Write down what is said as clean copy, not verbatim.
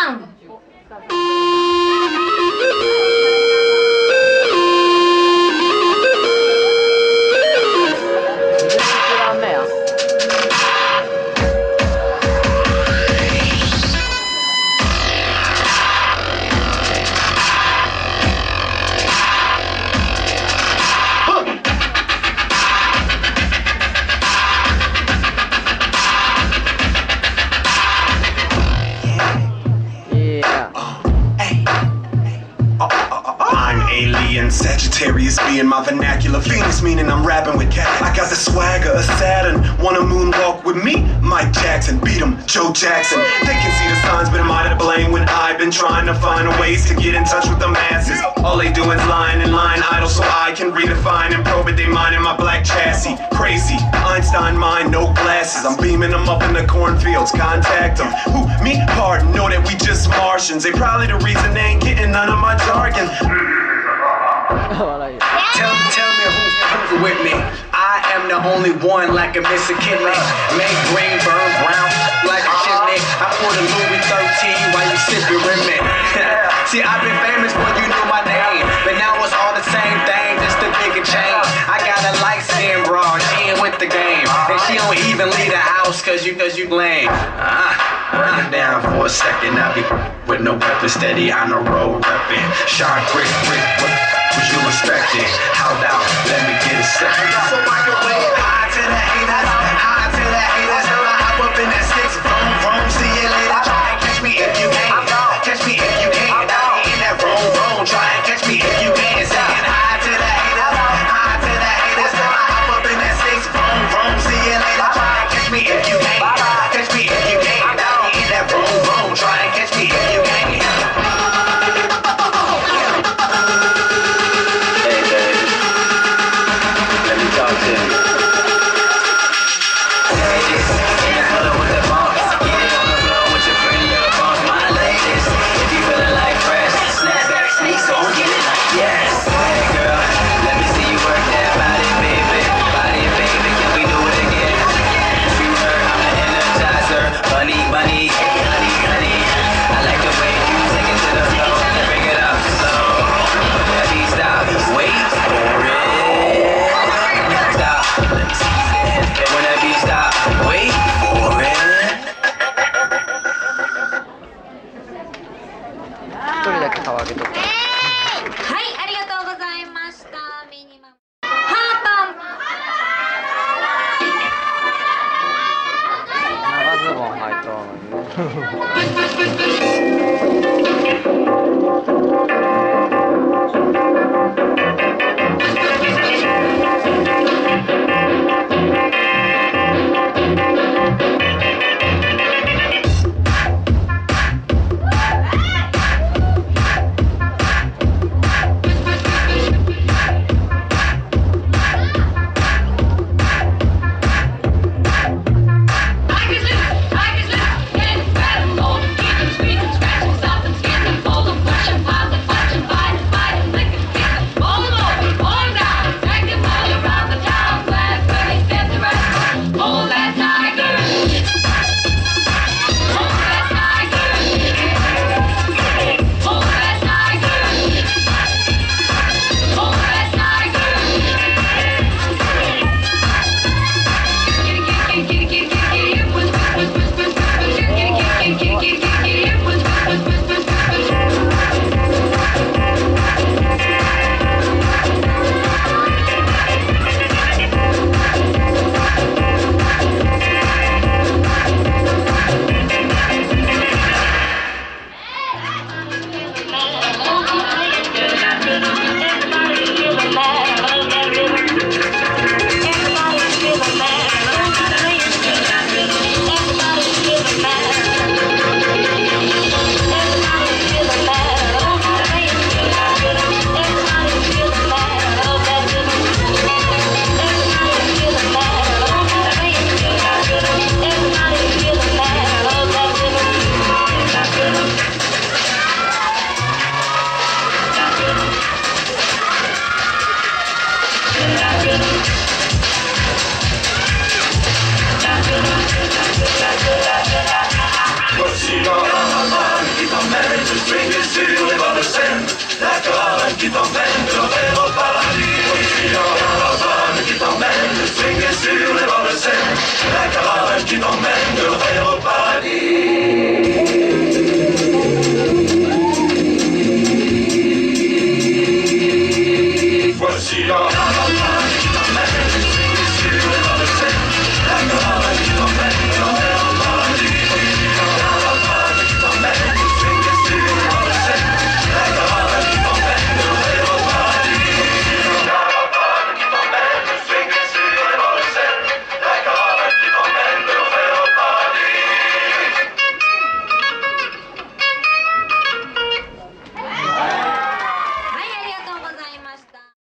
ん。I'm alien, Sagittarius being my vernacular. Venus meaning I'm rapping with cat. I got the swagger of Saturn. Wanna moonwalk with me? Mike Jackson, beat him, Joe Jackson. They can see the signs, but am I to blame when I've been trying to find ways to get in touch with the masses? All they do is line and line idle so I can redefine and probe it. They mind in my black chassis. Crazy, Einstein mind, no glasses. I'm beaming them up in the cornfields, contact them. Who, me? Pardon, know that we just Martians. They probably the reason they ain't getting none of my jargon. Tell me who's with me. I am the only one like a missing kidney. Make green, burn brown like a chimney. I pour the Louis 13 while you sip your Remy. See, I've been famous when you knew my name, but now it's all the same thing, just a bigger change. I got a light skin bra, she ain't with the game, and she don't even leave the house cause you lame. Break it down for a second, I be with no weapon, steady on the road reppin'. Sharp brick, was you expecting? How about, let me get a second. So I can wave high to the haters, high to the haters. I hop up in that six, vroom, vroom, see you later. Try and catch me if you can, catch me if you can. I be in that vroom, vroom, try and catch me if you can. Saying high to the haters, high to the haters. I hop up in that six, vroom, vroom, see you later. Try and catch me if you can, catch me if you can. I be in that vroom, vroom, try and catch me if you can. see ya.